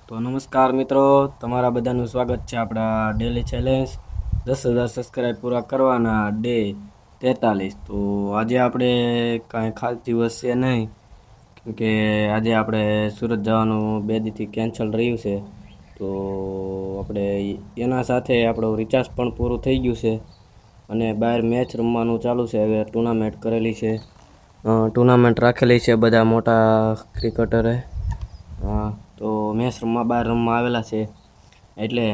તો નમસ્કાર મિત્રો, તમારા બધાનું સ્વાગત છે આપણા ડેલી ચેલેન્જ 10,000 સબસ્ક્રાઈબ પૂરા કરવાના ડે 43. તો આજે આપણે કાંઈ ખાસ દિવસ છે નહીં, કેમકે આજે આપણે સુરત જવાનું 2 દીથી કેન્સલ રહ્યું છે. તો આપણે એના સાથે આપણું રિચાર્જ પણ પૂરું થઈ ગયું છે અને બહાર મેચ રમવાનું ચાલુ છે. હવે ટુર્નામેન્ટ કરેલી છે, ટુર્નામેન્ટ રાખેલી છે બધા મોટા ક્રિકેટરે. તો મેચ રમવા બહાર રમવા આવેલા છે. એટલે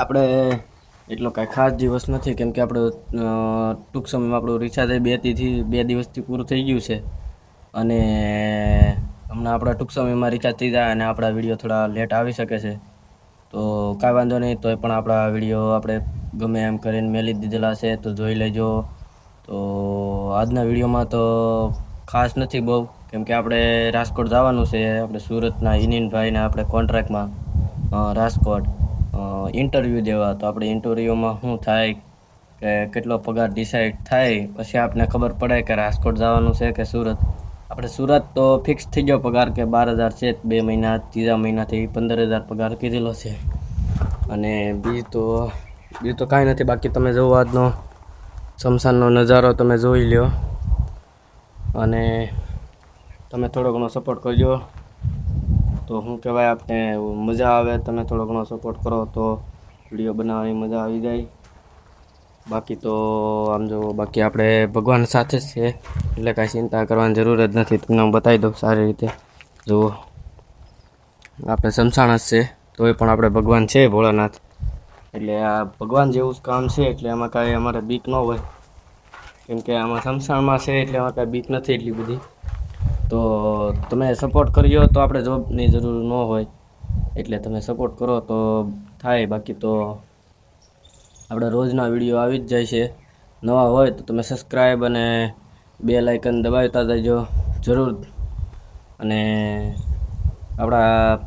આપણે એટલો કાંઈ ખાસ દિવસ નથી, કેમ કે આપણું ટૂંક સમયમાં આપણું રિચાર્જ 2 દિવસથી પૂરું થઈ ગયું છે અને હમણાં આપણા ટૂંક સમયમાં રિચાર્જ થઈ જાય અને આપણા વિડીયો થોડા લેટ આવી શકે છે. તો કાંઈ વાંધો નહીં, તોય પણ આપણા વિડીયો આપણે ગમે એમ કરીને મેલી દીધેલા છે, તો જોઈ લેજો. તો આજના વિડીયોમાં તો ખાસ નથી બહુ, કેમ કે આપણે રાજકોટ જવાનું છે. આપણે સુરતના ઇનિનભાઈને આપણે કોન્ટ્રાક્ટમાં રાજકોટ ઇન્ટરવ્યૂ દેવા. તો આપણે ઇન્ટરવ્યૂમાં શું થાય કે કેટલો પગાર ડિસાઈડ થાય, પછી આપણને ખબર પડે કે રાજકોટ જવાનું છે કે સુરત. આપણે સુરત તો ફિક્સ થઈ ગયો પગાર કે 12,000 છે, 2 મહિના, ત્રીજા મહિનાથી 15,000 પગાર કીધેલો છે. અને બીજું તો કાંઈ નથી. બાકી તમે જુઓ આજનો શમશાનનો નજારો તમે જોઈ લ્યો અને તમે થોડો ઘણો સપોર્ટ કરજો. તો શું કહેવાય, આપણે મજા આવે, તમે થોડો ઘણો સપોર્ટ કરો તો વિડીયો બનાવવાની મજા આવી જાય. બાકી તો આમ જો, બાકી આપણે ભગવાન સાથે જ છે, એટલે કાંઈ ચિંતા કરવાની જરૂર જ નથી. તમને હું બતાવી દઉં સારી રીતે. જુઓ, આપણે શમશાન જ છે, તોય પણ આપણે ભગવાન છે ભોળાનાથ, એટલે આ ભગવાન જેવું જ કામ છે. એટલે એમાં કાંઈ અમારે બીક ન હોય, કેમ કે આમાં શમશાનમાં છે એટલે એમાં કાંઈ બીક નથી એટલી બધી. તો તમે સપોર્ટ કરજો તો આપણે જોબની જરૂર ન હોય, એટલે તમે સપોર્ટ કરો તો થાય. બાકી તો આપણે રોજના વિડીયો આવી જ જાય છે. નવા હોય તો તમે સબસ્ક્રાઈબ અને બેલ આઇકન દબાવતા જજો જરૂર. અને આપણા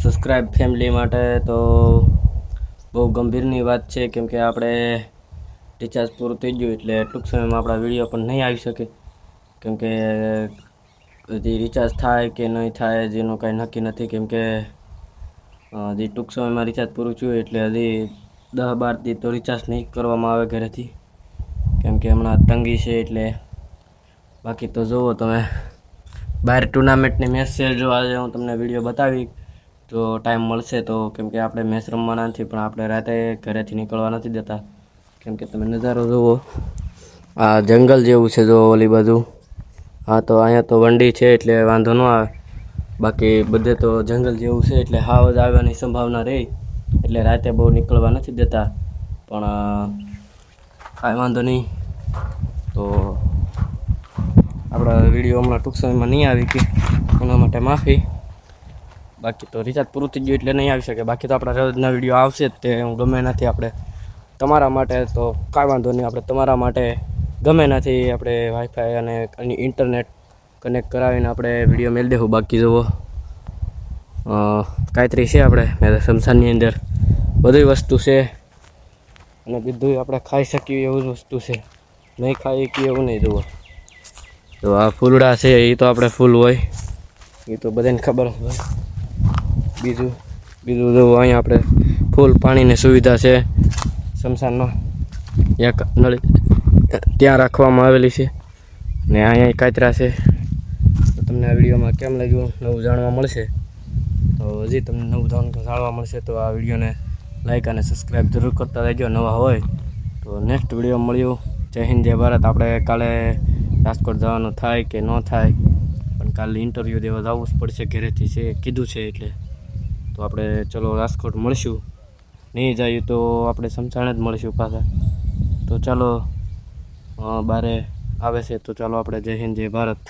સબસ્ક્રાઈબ ફેમિલી માટે તો બહુ ગંભીરની વાત છે, કેમ કે આપણે રિચાર્જ પૂરું થઈ ગયું એટલે ટૂંક સમયમાં આપણા વિડીયો પણ નહીં આવી શકે, કેમ કે હજી રિચાર્જ થાય કે નહીં થાય જેનું કાંઈ નક્કી નથી. કેમ કે હજી ટૂંક સમયમાં રિચાર્જ પૂરું થયું એટલે હજી 10-12 દી તો રિચાર્જ નહીં કરવામાં આવે ઘરેથી, કેમ કે હમણાં તંગી છે એટલે. બાકી તો જુઓ તમે, બહાર ટુર્નામેન્ટની મેચ છે. જો આજે હું તમને વિડીયો બતાવી તો ટાઈમ મળશે તો, કેમ કે આપણે મેચ રમવાના નથી, પણ આપણે રાતે ઘરેથી નીકળવા નથી દેતા. કેમ કે તમે નજારો જુઓ, આ જંગલ જેવું છે જો ઓલી બાજુ. હા, તો અહીંયા તો વંડી છે એટલે વાંધો ન આવે. બાકી બધે તો જંગલ જેવું છે એટલે હાવ જ આવવાની સંભાવના રહી, એટલે રાતે બહુ નીકળવા નથી દેતા. પણ કાંઈ વાંધો નહીં. તો આપણા વિડીયો હમણાં ટૂંક સમયમાં નહીં આવી કે એના માટે માફી. બાકી તો રિચાર્જ પૂરું થઈ ગયું એટલે નહીં આવી શકે. બાકી તો આપણા રોજના વિડીયો આવશે જ, તે હું ગમે નથી. આપણે તમારા માટે તો કાંઈ વાંધો નહીં, આપણે તમારા માટે ગમે નથી આપણે વાઈફાઈ અને ઇન્ટરનેટ કનેક્ટ કરાવીને આપણે વિડીયો મેળ દેવું. બાકી જુઓ, કાંઈતરી છે આપણે શમશાનની અંદર બધી વસ્તુ છે, અને બધું આપણે ખાઈ શકીએ એવું જ વસ્તુ છે, નહીં ખાઈ શકીએ એવું નહીં. જુઓ, તો આ ફૂલડા છે, એ તો આપણે ફૂલ હોય, એ તો બધાને ખબર હોય. બીજું જુઓ, અહીંયા આપણે ફૂલ પાણીની સુવિધા છે શમશાનમાં, એક નળી ત્યાં રાખવામાં આવેલી છે. ને અહીંયા કાતરા છે. તો તમને આ વિડીયોમાં કેમ લાગ્યું નવું જાણવા મળશે. તો હજી તમને નવું જાણવા મળશે તો આ વિડીયોને લાઈક અને સબસ્ક્રાઈબ જરૂર કરતા રહેજો નવા હોય. તો નેક્સ્ટ વિડીયો મળ્યું. જય હિન્દ, જય ભારત. આપણે કાલે રાજકોટ જવાનું થાય કે ન થાય, પણ કાલે ઇન્ટરવ્યૂ દેવા જવું જ પડશે ઘરેથી છે કીધું છે એટલે. તો આપણે ચલો રાજકોટ મળીશું, નહીં જઈએ તો આપણે શમશાન જ મળીશું પાછા. તો ચાલો, બારે આવે છે તો ચાલો આપણે જય હિન્દ, જય ભારત.